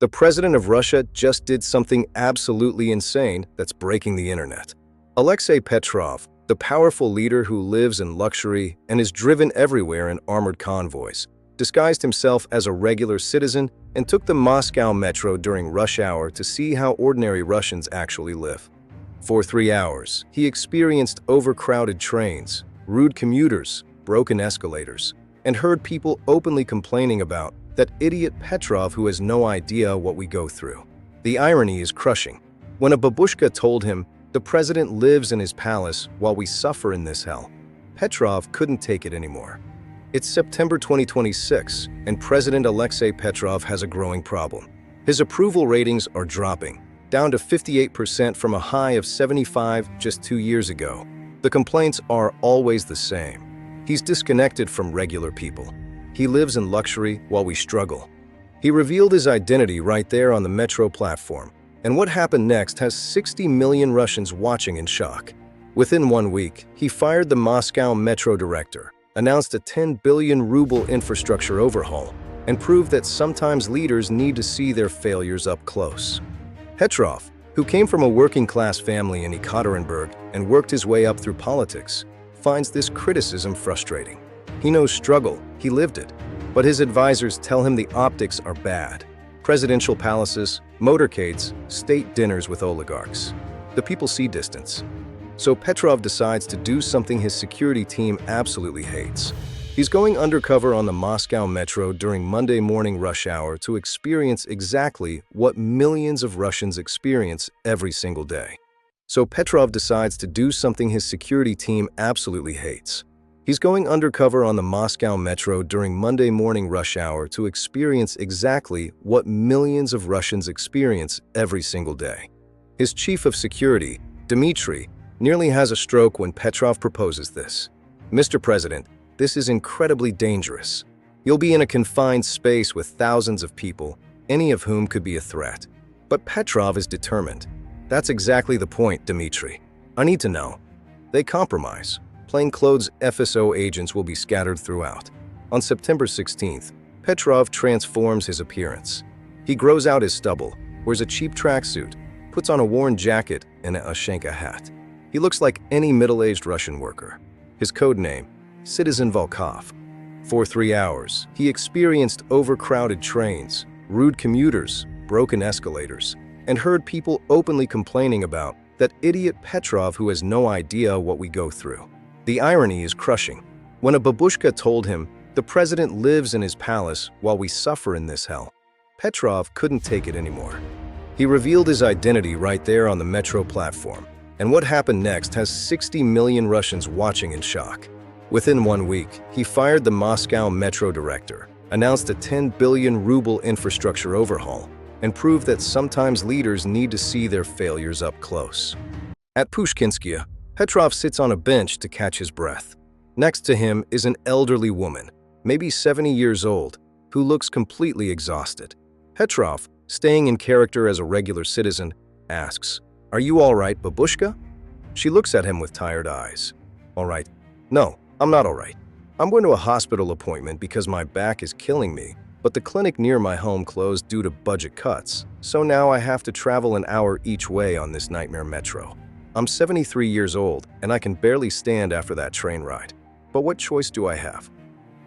The president of Russia just did something absolutely insane that's breaking the internet. Alexei Petrov, the powerful leader who lives in luxury and is driven everywhere in armored convoys, disguised himself as a regular citizen and took the Moscow metro during rush hour to see how ordinary Russians actually live. For 3 hours, he experienced overcrowded trains, rude commuters, broken escalators, and heard people openly complaining about that idiot Petrov who has no idea what we go through. The irony is crushing. When a Babushka told him, "The president lives in his palace while we suffer in this hell," Petrov couldn't take it anymore. It's September 2026, and President Alexei Petrov has a growing problem. His approval ratings are dropping, down to 58% from a high of 75 just 2 years ago. The complaints are always the same. He's disconnected from regular people. He lives in luxury while we struggle. He revealed his identity right there on the metro platform, and what happened next has 60 million Russians watching in shock. Within 1 week, he fired the Moscow metro director, announced a 10 billion ruble infrastructure overhaul, and proved that sometimes leaders need to see their failures up close. Petrov, who came from a working-class family in Ekaterinburg and worked his way up through politics, finds this criticism frustrating. He knows struggle, he lived it, but his advisors tell him the optics are bad. Presidential palaces, motorcades, state dinners with oligarchs. The people see distance. So Petrov decides to do something his security team absolutely hates. He's going undercover on the Moscow metro during Monday morning rush hour to experience exactly what millions of Russians experience every single day. So Petrov decides to do something his security team absolutely hates. He's going undercover on the Moscow metro during Monday morning rush hour to experience exactly what millions of Russians experience every single day. His chief of security, Dmitry, nearly has a stroke when Petrov proposes this. "Mr. President, this is incredibly dangerous. You'll be in a confined space with thousands of people, any of whom could be a threat." But Petrov is determined. "That's exactly the point, Dmitry. I need to know." They compromise. Plainclothes FSO agents will be scattered throughout. On September 16th, Petrov transforms his appearance. He grows out his stubble, wears a cheap tracksuit, puts on a worn jacket and a Ushanka hat. He looks like any middle-aged Russian worker. His code name, Citizen Volkov. For 3 hours, he experienced overcrowded trains, rude commuters, broken escalators, and heard people openly complaining about that idiot Petrov who has no idea what we go through. The irony is crushing. When a Babushka told him, "The president lives in his palace while we suffer in this hell," Petrov couldn't take it anymore. He revealed his identity right there on the metro platform, and what happened next has 60 million Russians watching in shock. Within 1 week, he fired the Moscow metro director, announced a 10 billion ruble infrastructure overhaul, and proved that sometimes leaders need to see their failures up close. At Pushkinskaya, Petrov sits on a bench to catch his breath. Next to him is an elderly woman, maybe 70 years old, who looks completely exhausted. Petrov, staying in character as a regular citizen, asks, "Are you all right, Babushka?" She looks at him with tired eyes. "All right. No, I'm not all right. I'm going to a hospital appointment because my back is killing me, but the clinic near my home closed due to budget cuts, so now I have to travel an hour each way on this nightmare metro. I'm 73 years old, and I can barely stand after that train ride. But what choice do I have?"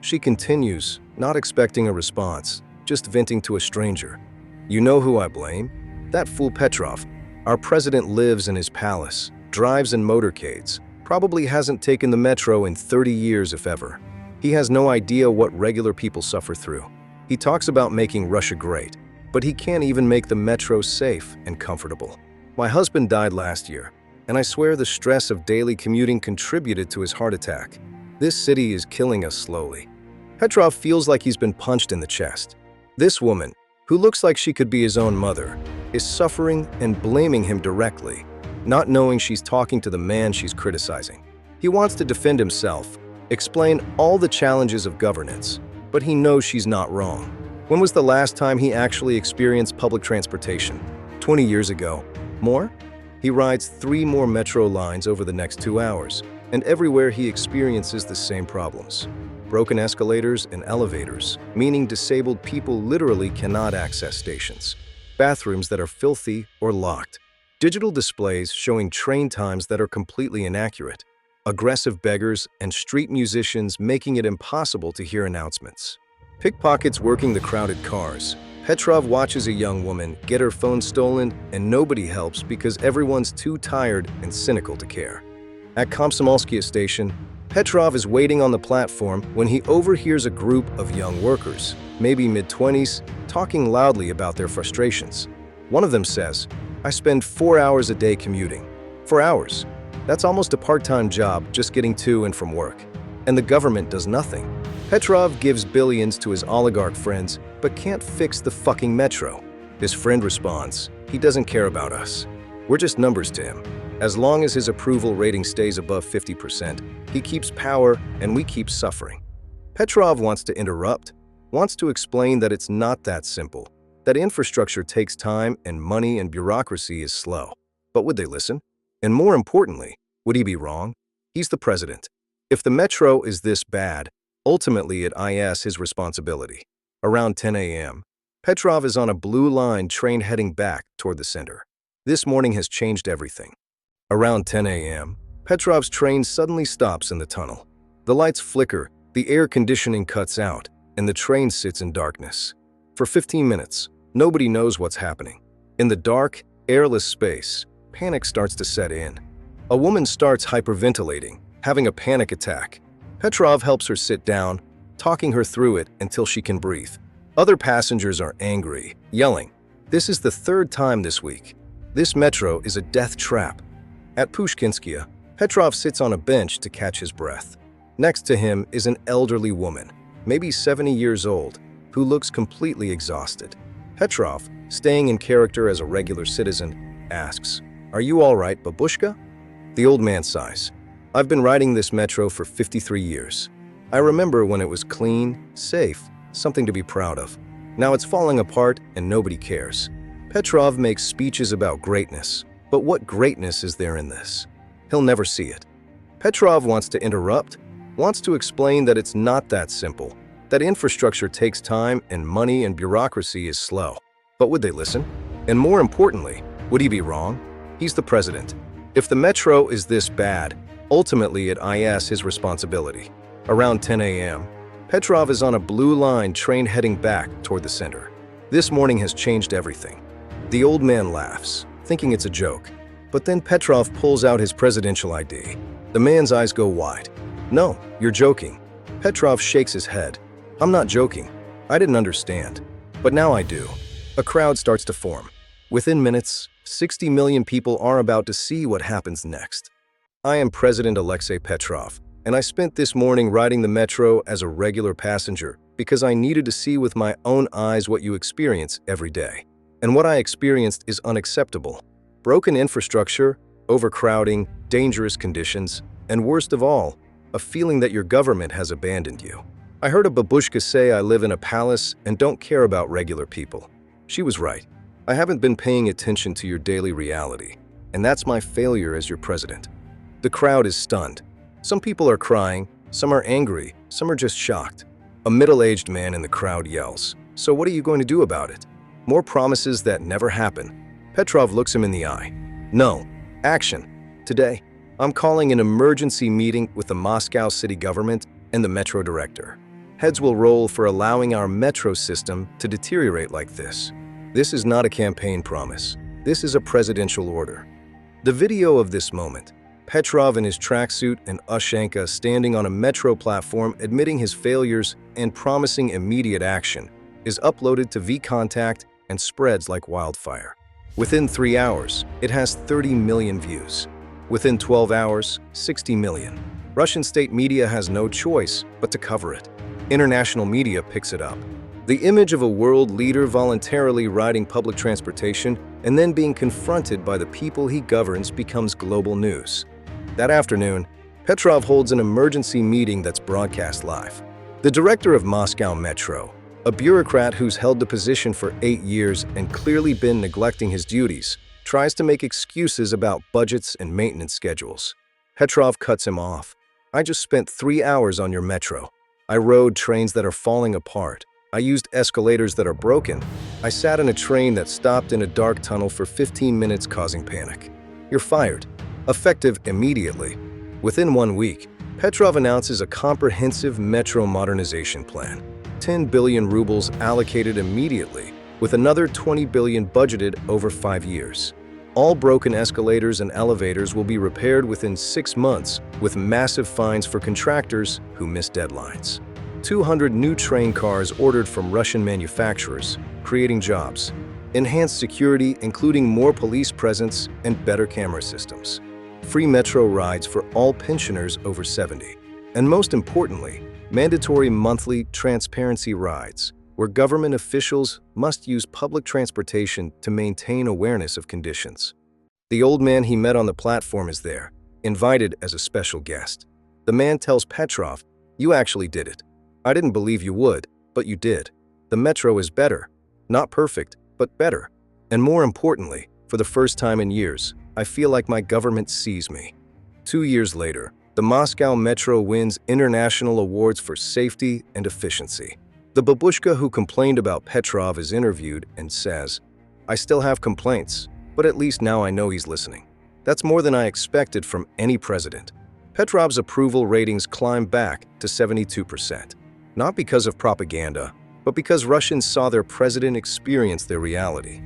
She continues, not expecting a response, just venting to a stranger. "You know who I blame? That fool Petrov. Our president lives in his palace, drives in motorcades, probably hasn't taken the metro in 30 years if ever. He has no idea what regular people suffer through. He talks about making Russia great, but he can't even make the metro safe and comfortable. My husband died last year, and I swear the stress of daily commuting contributed to his heart attack. This city is killing us slowly." Petrov feels like he's been punched in the chest. This woman, who looks like she could be his own mother, is suffering and blaming him directly, not knowing she's talking to the man she's criticizing. He wants to defend himself, explain all the challenges of governance, but he knows she's not wrong. When was the last time he actually experienced public transportation? 20 years ago. More? He rides 3 more metro lines over the next 2 hours, and everywhere he experiences the same problems. broken escalators and elevators, meaning disabled people literally cannot access stations. Bathrooms that are filthy or locked. Digital displays showing train times that are completely inaccurate. Aggressive beggars and street musicians making it impossible to hear announcements. Pickpockets working the crowded cars. Petrov watches a young woman get her phone stolen and nobody helps because everyone's too tired and cynical to care. At Komsomolskaya station, Petrov is waiting on the platform when he overhears a group of young workers, maybe mid-20s, talking loudly about their frustrations. One of them says, "I spend 4 hours a day commuting." 4 hours. That's almost a part-time job just getting to and from work. And the government does nothing. Petrov gives billions to his oligarch friends, but can't fix the fucking metro. His friend responds, "He doesn't care about us. We're just numbers to him." As long as his approval rating stays above 50%, he keeps power and we keep suffering. Petrov wants to interrupt, wants to explain that it's not that simple, that infrastructure takes time and money and bureaucracy is slow. But would they listen? And more importantly, would he be wrong? He's the president. If the metro is this bad, ultimately it is his responsibility. Around 10 a.m., Petrov is on a blue line train heading back toward the center. This morning has changed everything. Around 10 a.m., Petrov's train suddenly stops in the tunnel. The lights flicker, the air conditioning cuts out, and the train sits in darkness. For 15 minutes, nobody knows what's happening. In the dark, airless space, panic starts to set in. A woman starts hyperventilating, having a panic attack. Petrov helps her sit down, talking her through it until she can breathe. Other passengers are angry, yelling. This is the third time this week. This metro is a death trap. At Pushkinskaya, Petrov sits on a bench to catch his breath. Next to him is an elderly woman, maybe 70 years old, who looks completely exhausted. Petrov, staying in character as a regular citizen, asks, "Are you all right, Babushka?" The old man sighs. "I've been riding this metro for 53 years. I remember when it was clean, safe, something to be proud of. Now it's falling apart and nobody cares." Petrov makes speeches about greatness, but what greatness is there in this? He'll never see it. Petrov wants to interrupt, wants to explain that it's not that simple, that infrastructure takes time and money and bureaucracy is slow. But would they listen? And more importantly, would he be wrong? He's the president. If the metro is this bad, ultimately it is his responsibility. Around 10 a.m., Petrov is on a blue line train heading back toward the center. This morning has changed everything. The old man laughs, thinking it's a joke. But then Petrov pulls out his presidential ID. The man's eyes go wide. "No, you're joking." Petrov shakes his head. "I'm not joking. I didn't understand. But now I do." A crowd starts to form. Within minutes, 60 million people are about to see what happens next. I am President Alexei Petrov, and I spent this morning riding the metro as a regular passenger because I needed to see with my own eyes what you experience every day. And what I experienced is unacceptable. Broken infrastructure, overcrowding, dangerous conditions, and worst of all, a feeling that your government has abandoned you. I heard a babushka say I live in a palace and don't care about regular people. She was right. I haven't been paying attention to your daily reality, and that's my failure as your president. The crowd is stunned. Some people are crying, some are angry, some are just shocked. A middle-aged man in the crowd yells, "So what are you going to do about it?" More promises that never happen. Petrov looks him in the eye. "No. Action. Today, I'm calling an emergency meeting with the Moscow city government and the metro director. Heads will roll for allowing our metro system to deteriorate like this. This is not a campaign promise. This is a presidential order." The video of this moment, Petrov in his tracksuit and Ushanka standing on a metro platform admitting his failures and promising immediate action, is uploaded to VKontakte and spreads like wildfire. Within 3 hours, it has 30 million views. Within 12 hours, 60 million. Russian state media has no choice but to cover it. International media picks it up. The image of a world leader voluntarily riding public transportation and then being confronted by the people he governs becomes global news. That afternoon, Petrov holds an emergency meeting that's broadcast live. The director of Moscow Metro, a bureaucrat who's held the position for 8 years and clearly been neglecting his duties, tries to make excuses about budgets and maintenance schedules. Petrov cuts him off. "I just spent 3 hours on your metro. I rode trains that are falling apart. I used escalators that are broken. I sat in a train that stopped in a dark tunnel for 15 minutes, causing panic. You're fired. Effective immediately. Within 1 week, Petrov announces a comprehensive metro modernization plan. 10 billion rubles allocated immediately, with another 20 billion budgeted over 5 years. All broken escalators and elevators will be repaired within 6 months, with massive fines for contractors who miss deadlines. 200 new train cars ordered from Russian manufacturers, creating jobs. Enhanced security, including more police presence and better camera systems. Free metro rides for all pensioners over 70. And most importantly, mandatory monthly transparency rides, where government officials must use public transportation to maintain awareness of conditions. The old man he met on the platform is there, invited as a special guest. The man tells Petrov, "You actually did it. I didn't believe you would, but you did. The metro is better. Not perfect, but better. And more importantly, for the first time in years, I feel like my government sees me." 2 years later, the Moscow Metro wins international awards for safety and efficiency. The Babushka who complained about Petrov is interviewed and says, "I still have complaints, but at least now I know he's listening." That's more than I expected from any president. Petrov's approval ratings climb back to 72%. Not because of propaganda, but because Russians saw their president experience their reality.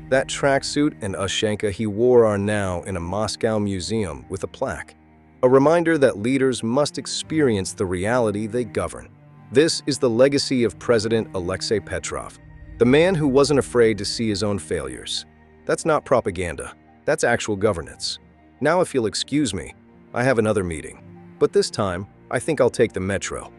That tracksuit and Ushanka he wore are now in a Moscow museum with a plaque. A reminder that leaders must experience the reality they govern. This is the legacy of President Alexei Petrov, the man who wasn't afraid to see his own failures. That's not propaganda, that's actual governance. Now if you'll excuse me, I have another meeting. But this time, I think I'll take the metro.